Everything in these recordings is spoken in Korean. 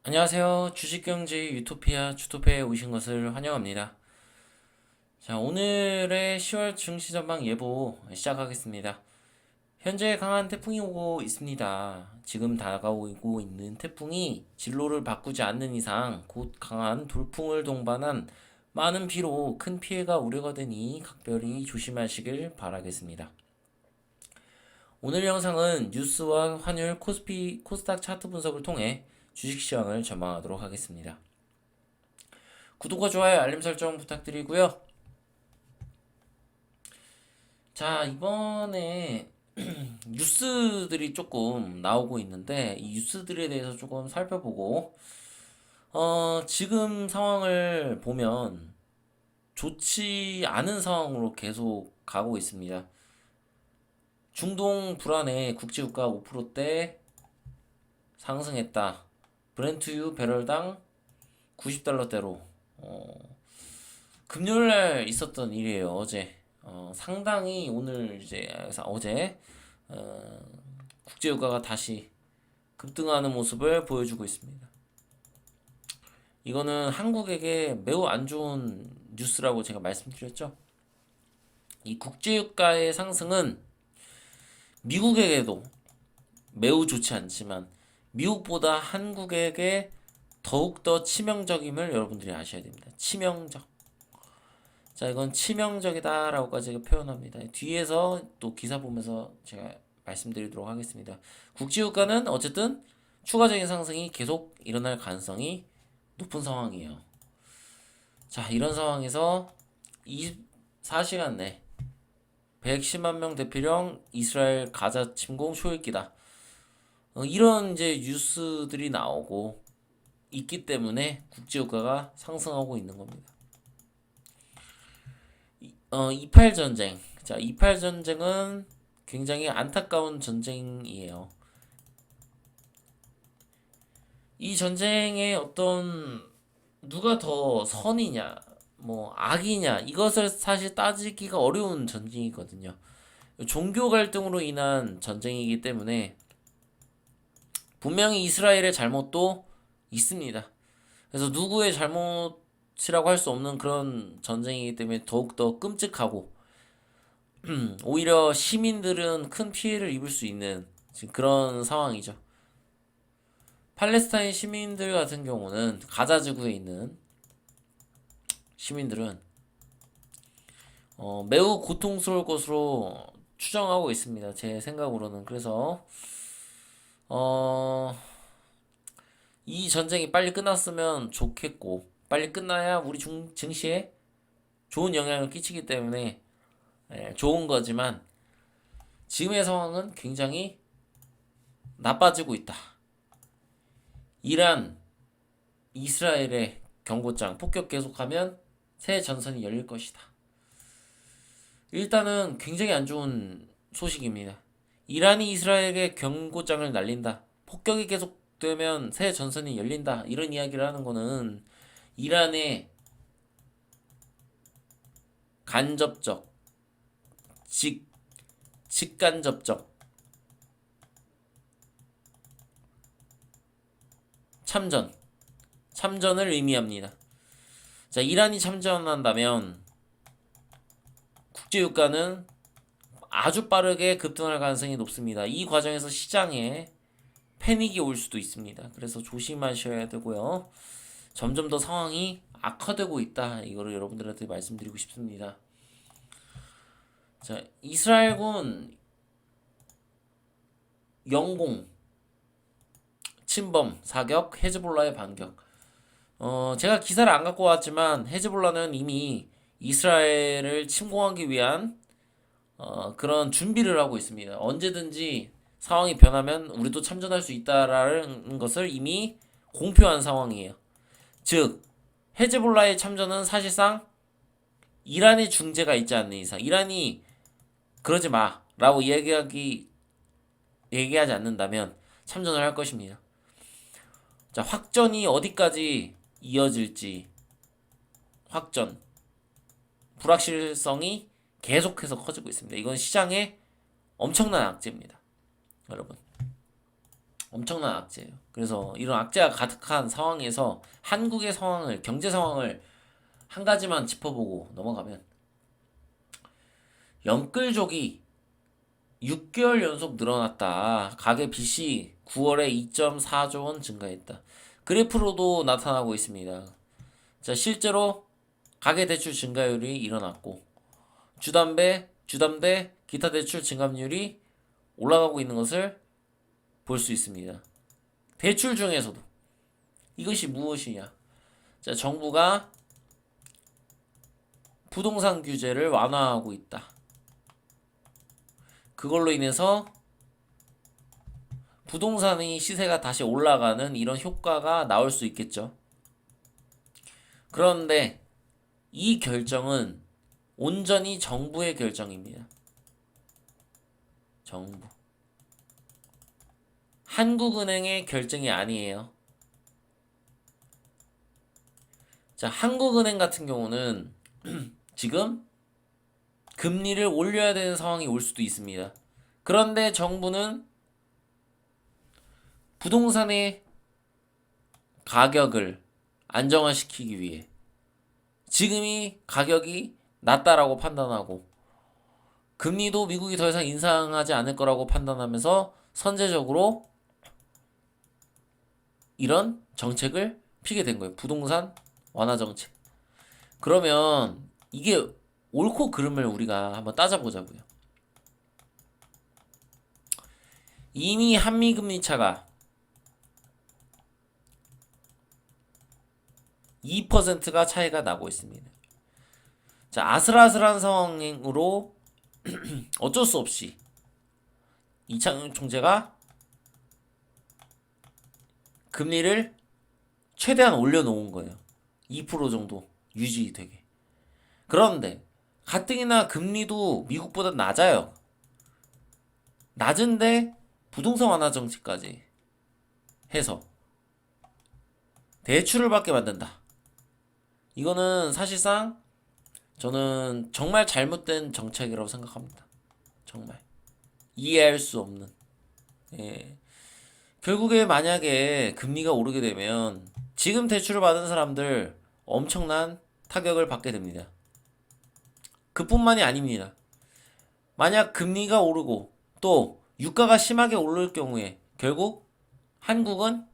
안녕하세요. 주식경제 유토피아 주토피아에 오신 것을 환영합니다. 자, 오늘의 10월 증시 전망 예보 시작하겠습니다. 현재 강한 태풍이 오고 있습니다. 지금 다가오고 있는 태풍이 진로를 바꾸지 않는 이상 곧 강한 돌풍을 동반한 많은 비로 큰 피해가 우려가 되니 각별히 조심하시길 바라겠습니다. 오늘 영상은 뉴스와 환율, 코스피, 코스닥 차트 분석을 통해 주식시장을 전망하도록 하겠습니다. 구독과 좋아요, 알림 설정 부탁드리고요. 자, 이번에 뉴스들이 조금 나오고 있는데 이 뉴스들에 대해서 조금 살펴보고 지금 상황을 보면 좋지 않은 상황으로 계속 가고 있습니다. 중동 불안에 국제유가 5%대 상승했다. 브렌트유 배럴당 90달러대로 금요일날 있었던 일이에요. 어제 상당히 오늘 이제 어제 어, 국제유가가 다시 급등하는 모습을 보여주고 있습니다. 이거는 한국에게 매우 안 좋은 뉴스라고 제가 말씀드렸죠. 이 국제유가의 상승은 미국에게도 매우 좋지 않지만 미국보다 한국에게 더욱더 치명적임을 여러분들이 아셔야 됩니다. 치명적. 자, 이건 치명적이다라고까지 표현합니다. 뒤에서 또 기사 보면서 제가 말씀드리도록 하겠습니다. 국제유가는 어쨌든 추가적인 상승이 계속 일어날 가능성이 높은 상황이에요. 자, 이런 상황에서 24시간 내 110만 명 대피령 이스라엘 가자 침공 초읽기다. 이런 이제 뉴스들이 나오고 있기 때문에 국제유가가 상승하고 있는 겁니다. 28 전쟁. 자, 28 전쟁은 굉장히 안타까운 전쟁이에요. 이 전쟁의 어떤 누가 더 선이냐, 뭐 악이냐 이것을 사실 따지기가 어려운 전쟁이거든요. 종교 갈등으로 인한 전쟁이기 때문에 분명히 이스라엘의 잘못도 있습니다. 그래서 누구의 잘못이라고 할 수 없는 그런 전쟁이기 때문에 더욱더 끔찍하고 오히려 시민들은 큰 피해를 입을 수 있는 지금 그런 상황이죠. 팔레스타인 시민들 같은 경우는 가자 지구에 있는 시민들은 매우 고통스러울 것으로 추정하고 있습니다. 제 생각으로는. 그래서 어, 이 전쟁이 빨리 끝났으면 좋겠고 빨리 끝나야 우리 증시에 좋은 영향을 끼치기 때문에 좋은 거지만 지금의 상황은 굉장히 나빠지고 있다. 이란, 이스라엘의 경고장 폭격 계속하면 새 전선이 열릴 것이다. 일단은 굉장히 안 좋은 소식입니다. 이란이 이스라엘에게 경고장을 날린다. 폭격이 계속되면 새 전선이 열린다. 이런 이야기를 하는 거는 이란의 간접적, 직간접적 참전을 의미합니다. 자, 이란이 참전한다면 국제유가는 아주 빠르게 급등할 가능성이 높습니다. 이 과정에서 시장에 패닉이 올 수도 있습니다. 그래서 조심하셔야 되고요. 점점 더 상황이 악화되고 있다. 이거를 여러분들한테 말씀드리고 싶습니다. 자, 이스라엘군 영공, 침범, 사격, 헤즈볼라의 반격. 제가 기사를 안 갖고 왔지만 헤즈볼라는 이미 이스라엘을 침공하기 위한 그런 준비를 하고 있습니다. 언제든지 상황이 변하면 우리도 참전할 수 있다라는 것을 이미 공표한 상황이에요. 즉, 헤즈볼라의 참전은 사실상 이란의 중재가 있지 않는 이상, 이란이 그러지 마라고 얘기하지 않는다면 참전을 할 것입니다. 자, 확전이 어디까지 이어질지, 불확실성이 계속해서 커지고 있습니다. 이건 시장의 엄청난 악재입니다. 여러분. 엄청난 악재예요. 그래서 이런 악재가 가득한 상황에서 한국의 상황을, 경제 상황을 한 가지만 짚어보고 넘어가면, 영끌족이 6개월 연속 늘어났다. 가계 빚이 9월에 2.4조 원 증가했다. 그래프로도 나타나고 있습니다. 자, 실제로 가계대출 증가율이 일어났고, 주담대, 기타 대출 증감률이 올라가고 있는 것을 볼 수 있습니다. 대출 중에서도 이것이 무엇이냐? 자, 정부가 부동산 규제를 완화하고 있다. 그걸로 인해서 부동산의 시세가 다시 올라가는 이런 효과가 나올 수 있겠죠. 그런데 이 결정은 온전히 정부의 결정입니다. 정부. 한국은행의 결정이 아니에요. 자, 한국은행 같은 경우는 지금 금리를 올려야 되는 상황이 올 수도 있습니다. 그런데 정부는 부동산의 가격을 안정화시키기 위해 지금이 가격이 낮다라고 판단하고 금리도 미국이 더 이상 인상하지 않을 거라고 판단하면서 선제적으로 이런 정책을 피게 된 거예요. 부동산 완화 정책. 그러면 이게 옳고 그름을 우리가 한번 따져보자고요. 이미 한미 금리 차가 2%가 차이가 나고 있습니다. 자, 아슬아슬한 상황으로 어쩔 수 없이 이창용 총재가 금리를 최대한 올려놓은 거예요. 2% 정도 유지되게. 그런데 가뜩이나 금리도 미국보다 낮아요. 낮은데 부동산 완화 정책까지 해서 대출을 받게 만든다. 이거는 사실상 저는 정말 잘못된 정책이라고 생각합니다. 정말 이해할 수 없는. 예. 결국에 만약에 금리가 오르게 되면 지금 대출을 받은 사람들 엄청난 타격을 받게 됩니다. 그뿐만이 아닙니다. 만약 금리가 오르고 또 유가가 심하게 오를 경우에 결국 한국은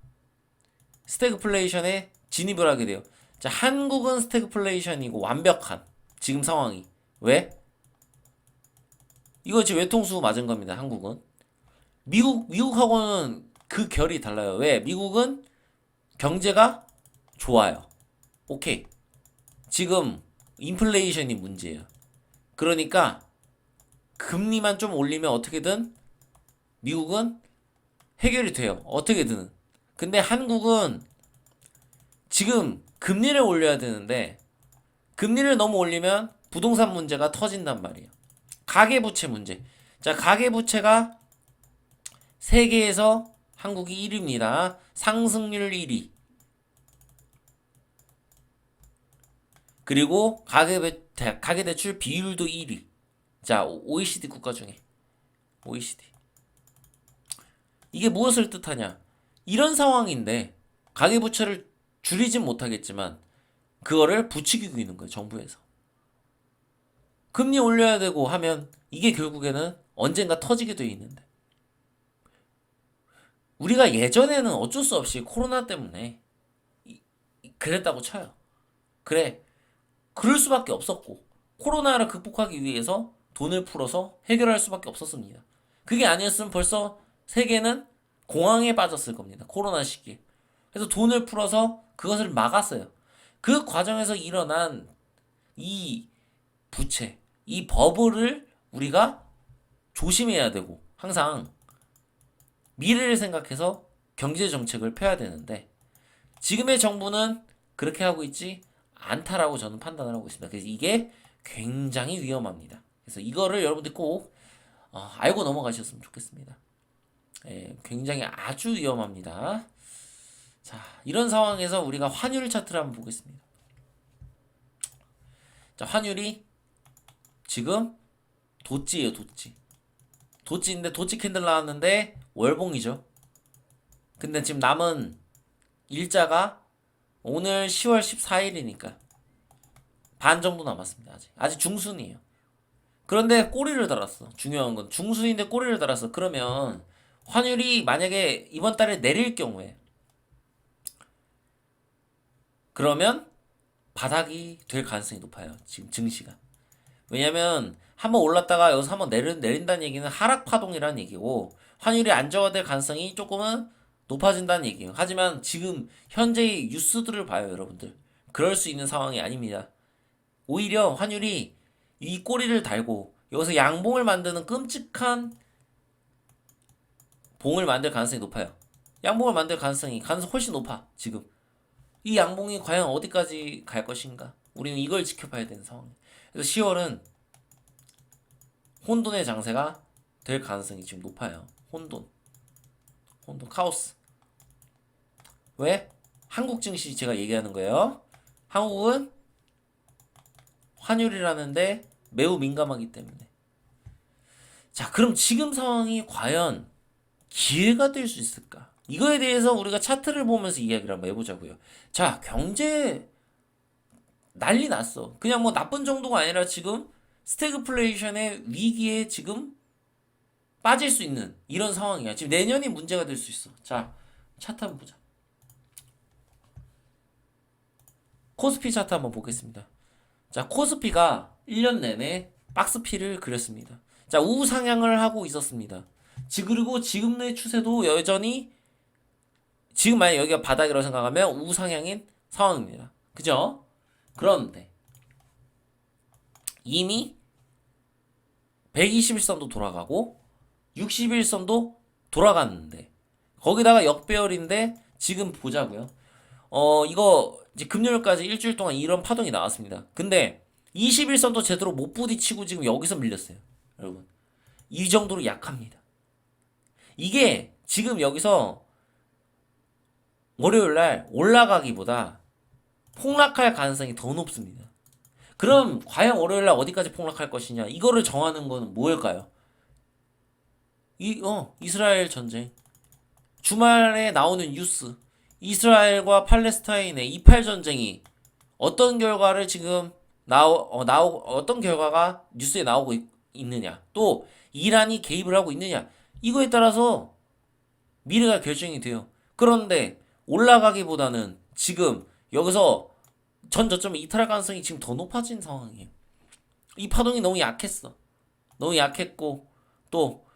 스태그플레이션에 진입을 하게 돼요. 자, 한국은 스태그플레이션이고 완벽한 지금 상황이. 왜? 이거 지금 외통수 맞은 겁니다. 한국은. 미국하고는 그 결이 달라요. 왜? 미국은 경제가 좋아요. 오케이. 지금 인플레이션이 문제예요. 그러니까 금리만 좀 올리면 어떻게든 미국은 해결이 돼요. 어떻게든. 근데 한국은 지금 금리를 올려야 되는데 금리를 너무 올리면 부동산 문제가 터진단 말이에요. 가계부채 문제. 자, 가계부채가 세계에서 한국이 1위입니다. 상승률 1위. 그리고 가계대출 비율도 1위. 자, OECD 국가 중에. OECD. 이게 무엇을 뜻하냐? 이런 상황인데 가계부채를 줄이진 못하겠지만 그거를 부추기고 있는 거예요. 정부에서. 금리 올려야 되고 하면 이게 결국에는 언젠가 터지게 돼 있는데 우리가 예전에는 어쩔 수 없이 코로나 때문에 그랬다고 쳐요. 그래, 그럴 수밖에 없었고 코로나를 극복하기 위해서 돈을 풀어서 해결할 수밖에 없었습니다. 그게 아니었으면 벌써 세계는 공황에 빠졌을 겁니다. 코로나 시기에. 그래서 돈을 풀어서 그것을 막았어요. 그 과정에서 일어난 이 부채, 이 버블을 우리가 조심해야 되고 항상 미래를 생각해서 경제 정책을 펴야 되는데 지금의 정부는 그렇게 하고 있지 않다라고 저는 판단을 하고 있습니다. 그래서 이게 굉장히 위험합니다. 그래서 이거를 여러분들이 꼭 알고 넘어가셨으면 좋겠습니다. 예, 굉장히 아주 위험합니다. 자, 이런 상황에서 우리가 환율 차트를 한번 보겠습니다. 자, 환율이 지금 도찌예요, 도찌. 도찌인데 도찌 캔들 나왔는데 월봉이죠. 근데 지금 남은 일자가 오늘 10월 14일이니까 반 정도 남았습니다. 아직 중순이에요. 그런데 꼬리를 달았어. 중요한 건 중순인데 꼬리를 달았어. 그러면 환율이 만약에 이번 달에 내릴 경우에 그러면 바닥이 될 가능성이 높아요. 지금 증시가. 왜냐면 한번 올랐다가 여기서 한번 내린다는 얘기는 하락 파동이라는 얘기고 환율이 안정화될 가능성이 조금은 높아진다는 얘기예요. 하지만 지금 현재의 뉴스들을 봐요, 여러분들. 그럴 수 있는 상황이 아닙니다. 오히려 환율이 이 꼬리를 달고 여기서 양봉을 만드는 끔찍한 봉을 만들 가능성이 높아요. 양봉을 만들 가능성이 훨씬 높아, 지금. 이 양봉이 과연 어디까지 갈 것인가? 우리는 이걸 지켜봐야 되는 상황이에요. 그래서 10월은 혼돈의 장세가 될 가능성이 지금 높아요. 혼돈, 카오스. 왜? 한국 증시 제가 얘기하는 거예요. 한국은 환율이라는데 매우 민감하기 때문에. 자, 그럼 지금 상황이 과연 기회가 될 수 있을까? 이거에 대해서 우리가 차트를 보면서 이야기를 한번 해보자고요. 자, 경제 난리 났어. 그냥 뭐 나쁜 정도가 아니라 지금 스태그플레이션의 위기에 지금 빠질 수 있는 이런 상황이야. 지금 내년이 문제가 될 수 있어. 자, 차트 한번 보자. 코스피 차트 한번 보겠습니다. 자, 코스피가 1년 내내 박스피를 그렸습니다. 자, 우상향을 하고 있었습니다. 그리고 지금의 추세도 여전히 지금 만약 여기가 바닥이라고 생각하면 우상향인 상황입니다. 그죠? 그런데 이미 121선도 돌아가고 61선도 돌아갔는데 거기다가 역배열인데 지금 보자고요. 이거 이제 금요일까지 일주일 동안 이런 파동이 나왔습니다. 근데 21선도 제대로 못 부딪히고 지금 여기서 밀렸어요. 여러분. 이 정도로 약합니다. 이게 지금 여기서 월요일날 올라가기보다 폭락할 가능성이 더 높습니다. 그럼 과연 월요일날 어디까지 폭락할 것이냐? 이거를 정하는 거는 뭐일까요? 이스라엘 전쟁. 주말에 나오는 뉴스. 이스라엘과 팔레스타인의 이팔 전쟁이 어떤 결과를 지금 어떤 결과가 뉴스에 나오고 있느냐. 또 이란이 개입을 하고 있느냐. 이거에 따라서 미래가 결정이 돼요. 그런데 올라가기보다는 지금 여기서 전 저점을 이탈할 가능성이 지금 더 높아진 상황이에요. 이 파동이 너무 약했어. 너무 약했고 또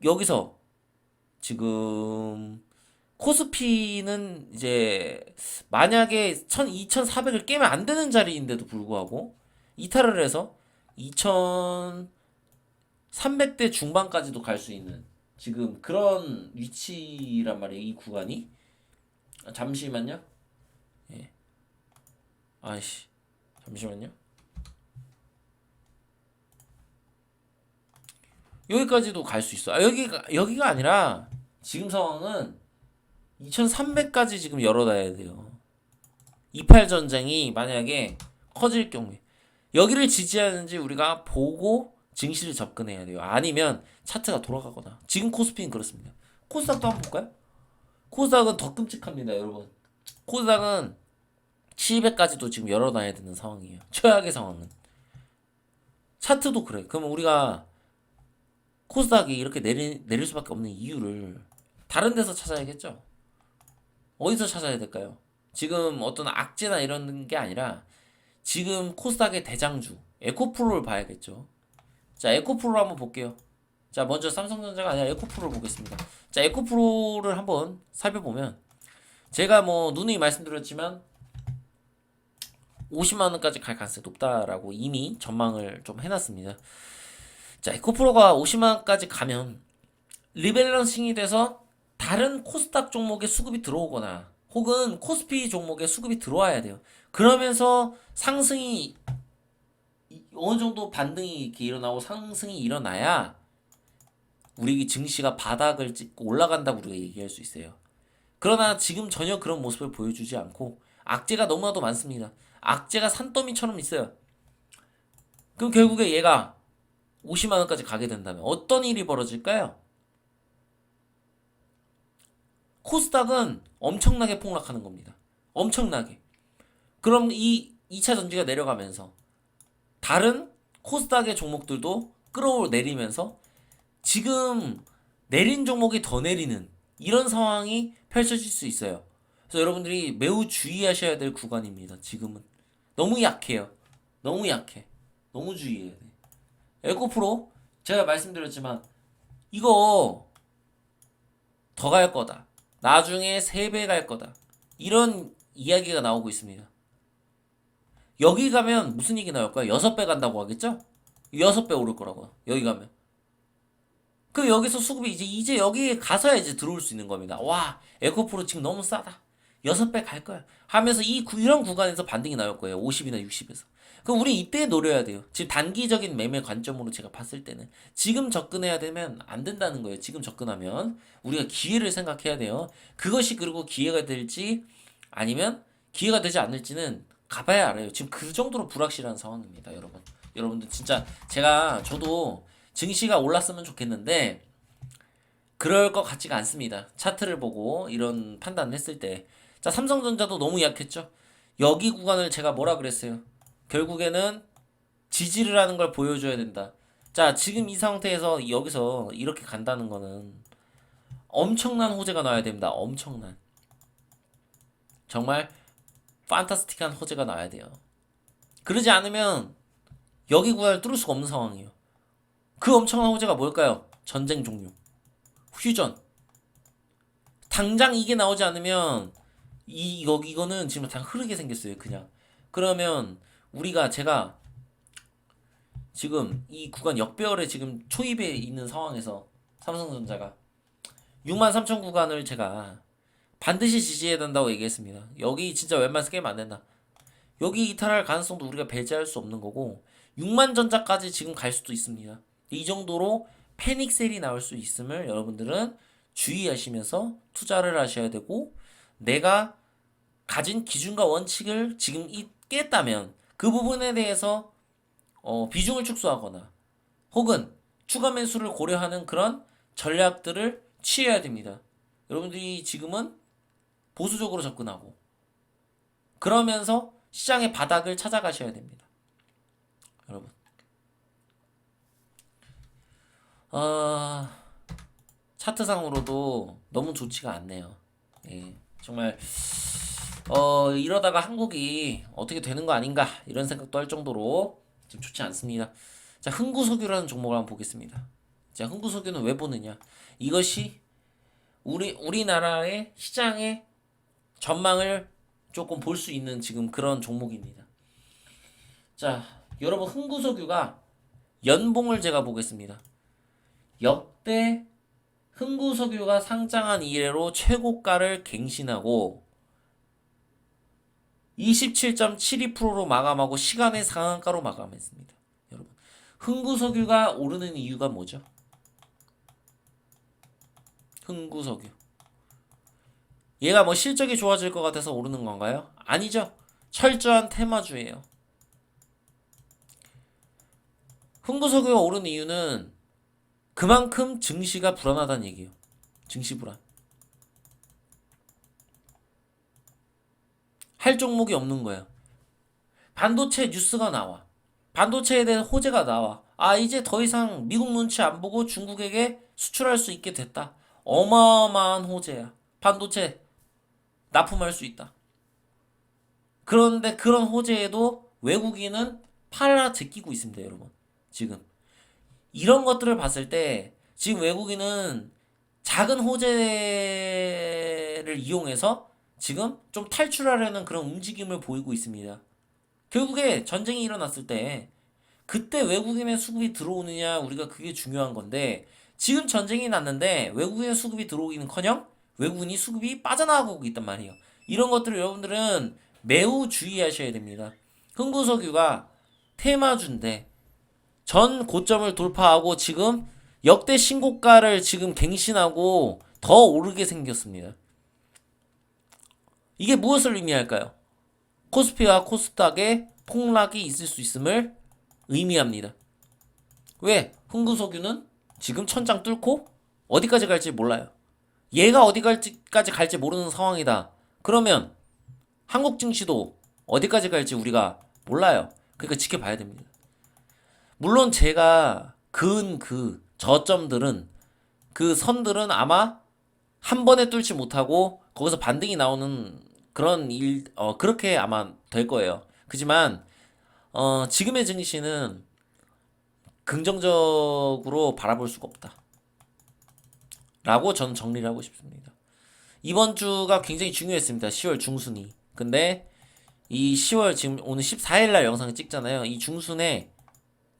여기서 지금 코스피는 이제 만약에 2400을 깨면 안 되는 자리인데도 불구하고 이탈을 해서 2300대 중반까지도 갈 수 있는 지금 그런 위치란 말이에요. 이 구간이. 잠시만요. 예. 아이씨. 잠시만요. 여기까지도 갈 수 있어. 여기가 아니라 지금 상황은 2300까지 지금 열어놔야 돼요. 28 전쟁이 만약에 커질 경우에 여기를 지지하는지 우리가 보고 증시를 접근해야 돼요. 아니면 차트가 돌아가거나. 지금 코스피는 그렇습니다. 코스닥도 한번 볼까요? 코스닥은 더 끔찍합니다, 여러분. 코스닥은 700까지도 지금 열어놔야 되는 상황이에요. 최악의 상황은. 차트도 그래. 그러면 우리가 코스닥이 이렇게 내릴 수밖에 없는 이유를 다른 데서 찾아야겠죠? 어디서 찾아야 될까요? 지금 어떤 악재나 이런 게 아니라 지금 코스닥의 대장주 에코프로를 봐야겠죠. 자, 에코프로를 한번 볼게요. 자, 먼저 삼성전자가 아니라 에코프로를 보겠습니다. 자, 에코프로를 한번 살펴보면 제가 뭐 누누이 말씀드렸지만 50만원까지 갈 가능성이 높다라고 이미 전망을 좀 해놨습니다. 자, 에코프로가 50만원까지 가면 리밸런싱이 돼서 다른 코스닥 종목에 수급이 들어오거나 혹은 코스피 종목에 수급이 들어와야 돼요. 그러면서 상승이 어느 정도 반등이 이렇게 일어나고 상승이 일어나야 우리 증시가 바닥을 찍고 올라간다고 우리가 얘기할 수 있어요. 그러나 지금 전혀 그런 모습을 보여주지 않고 악재가 너무나도 많습니다. 악재가 산더미처럼 있어요. 그럼 결국에 얘가 50만원까지 가게 된다면 어떤 일이 벌어질까요? 코스닥은 엄청나게 폭락하는 겁니다. 엄청나게. 그럼 이 2차 전지가 내려가면서 다른 코스닥의 종목들도 끌어내리면서 지금 내린 종목이 더 내리는 이런 상황이 펼쳐질 수 있어요. 그래서 여러분들이 매우 주의하셔야 될 구간입니다. 지금은 너무 약해요. 너무 약해. 너무 주의해야 돼. 에코프로 제가 말씀드렸지만 이거 더 갈 거다. 나중에 3배 갈 거다. 이런 이야기가 나오고 있습니다. 여기 가면 무슨 얘기 나올까요? 6배 간다고 하겠죠? 6배 오를 거라고요. 여기 가면. 그 여기서 수급이 이제 여기 가서야 이제 들어올 수 있는 겁니다. 와, 에코프로 지금 너무 싸다. 6배 갈 거야. 하면서 이런 구간에서 반등이 나올 거예요. 50이나 60에서. 그럼 우리 이때 노려야 돼요. 지금 단기적인 매매 관점으로 제가 봤을 때는 지금 접근해야 되면 안 된다는 거예요. 지금 접근하면 우리가 기회를 생각해야 돼요. 그것이 그리고 기회가 될지 아니면 기회가 되지 않을지는 가봐야 알아요. 지금 그 정도로 불확실한 상황입니다, 여러분. 여러분들 진짜 저도 증시가 올랐으면 좋겠는데 그럴 것 같지가 않습니다. 차트를 보고 이런 판단을 했을 때. 자, 삼성전자도 너무 약했죠. 여기 구간을 제가 뭐라 그랬어요? 결국에는 지지를 하는 걸 보여줘야 된다. 자, 지금 이 상태에서 여기서 이렇게 간다는 거는 엄청난 호재가 나와야 됩니다. 엄청난. 정말 판타스틱한 호재가 나와야 돼요. 그러지 않으면 여기 구간을 뚫을 수가 없는 상황이에요. 그 엄청난 호재가 뭘까요? 전쟁 종료. 휴전. 당장 이게 나오지 않으면 이거는 지금 다 흐르게 생겼어요. 그냥. 그러면 제가 지금 이 구간 역배열에 지금 초입에 있는 상황에서 삼성전자가 63,000 구간을 제가 반드시 지지해야 된다고 얘기했습니다. 여기 진짜 웬만해서 깨면 안 된다. 여기 이탈할 가능성도 우리가 배제할 수 없는 거고 6만 전자까지 지금 갈 수도 있습니다. 이 정도로 패닉셀이 나올 수 있음을 여러분들은 주의하시면서 투자를 하셔야 되고 내가 가진 기준과 원칙을 지금 깼다면 그 부분에 대해서 비중을 축소하거나 혹은 추가 매수를 고려하는 그런 전략들을 취해야 됩니다. 여러분들이 지금은 보수적으로 접근하고 그러면서 시장의 바닥을 찾아가셔야 됩니다. 여러분. 차트상으로도 너무 좋지가 않네요. 예, 정말 이러다가 한국이 어떻게 되는 거 아닌가 이런 생각도 할 정도로 좀 좋지 않습니다. 자, 흥구석유라는 종목을 한번 보겠습니다. 자, 흥구석유는 왜 보느냐? 이것이 우리나라의 시장의 전망을 조금 볼 수 있는 지금 그런 종목입니다. 자, 여러분 흥구석유가 연봉을 제가 보겠습니다. 역대 흥구석유가 상장한 이래로 최고가를 갱신하고 27.72%로 마감하고 시간의 상한가로 마감했습니다. 여러분, 흥구석유가 오르는 이유가 뭐죠? 흥구석유. 얘가 뭐 실적이 좋아질 것 같아서 오르는 건가요? 아니죠. 철저한 테마주예요. 흥구석유가 오르는 이유는 그만큼 증시가 불안하다는 얘기예요. 증시 불안. 할 종목이 없는 거예요. 반도체 뉴스가 나와. 반도체에 대한 호재가 나와. 이제 더 이상 미국 눈치 안 보고 중국에게 수출할 수 있게 됐다. 어마어마한 호재야. 반도체 납품할 수 있다. 그런데 그런 호재에도 외국인은 팔아 제끼고 있습니다, 여러분. 지금. 이런 것들을 봤을 때 지금 외국인은 작은 호재를 이용해서 지금 좀 탈출하려는 그런 움직임을 보이고 있습니다. 결국에 전쟁이 일어났을 때 그때 외국인의 수급이 들어오느냐 우리가 그게 중요한 건데 지금 전쟁이 났는데 외국인의 수급이 들어오기는커녕 외국인이 수급이 빠져나가고 있단 말이에요. 이런 것들을 여러분들은 매우 주의하셔야 됩니다. 흥구석유가 테마주인데 전 고점을 돌파하고 지금 역대 신고가를 지금 갱신하고 더 오르게 생겼습니다. 이게 무엇을 의미할까요? 코스피와 코스닥의 폭락이 있을 수 있음을 의미합니다. 왜? 흥구석유는 지금 천장 뚫고 어디까지 갈지 몰라요. 얘가 어디까지 갈지 모르는 상황이다. 그러면 한국 증시도 어디까지 갈지 우리가 몰라요. 그러니까 지켜봐야 됩니다. 물론 제가 그은 그 저점들은 그 선들은 아마 한 번에 뚫지 못하고 거기서 반등이 나오는 그런 그렇게 아마 될 거예요. 그지만 지금의 증시는 긍정적으로 바라볼 수가 없다. 라고 저는 정리를 하고 싶습니다. 이번 주가 굉장히 중요했습니다. 10월 중순이. 근데 이 10월 지금 오늘 14일 날 영상을 찍잖아요. 이 중순에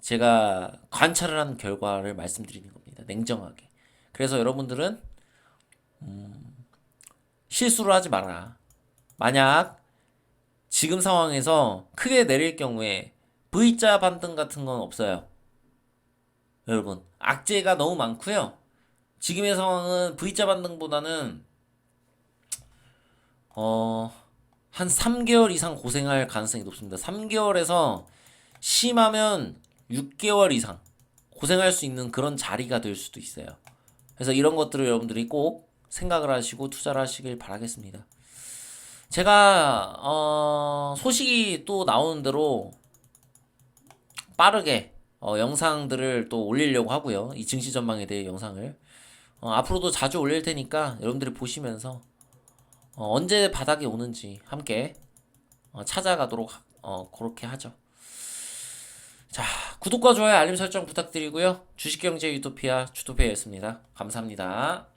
제가 관찰을 한 결과를 말씀드리는 겁니다. 냉정하게. 그래서 여러분들은 실수를 하지 마라. 만약 지금 상황에서 크게 내릴 경우에 V자 반등 같은 건 없어요. 여러분, 악재가 너무 많고요. 지금의 상황은 V자 반등보다는 한 3개월 이상 고생할 가능성이 높습니다. 3개월에서 심하면 6개월 이상 고생할 수 있는 그런 자리가 될 수도 있어요. 그래서 이런 것들을 여러분들이 꼭 생각을 하시고 투자를 하시길 바라겠습니다. 제가 소식이 또 나오는 대로 빠르게 영상들을 또 올리려고 하고요. 이 증시 전망에 대해 영상을 앞으로도 자주 올릴 테니까 여러분들이 보시면서 언제 바닥이 오는지 함께 찾아가도록 그렇게 하죠. 자, 구독과 좋아요, 알림 설정 부탁드리고요. 주식경제 유토피아 주토피아였습니다. 감사합니다.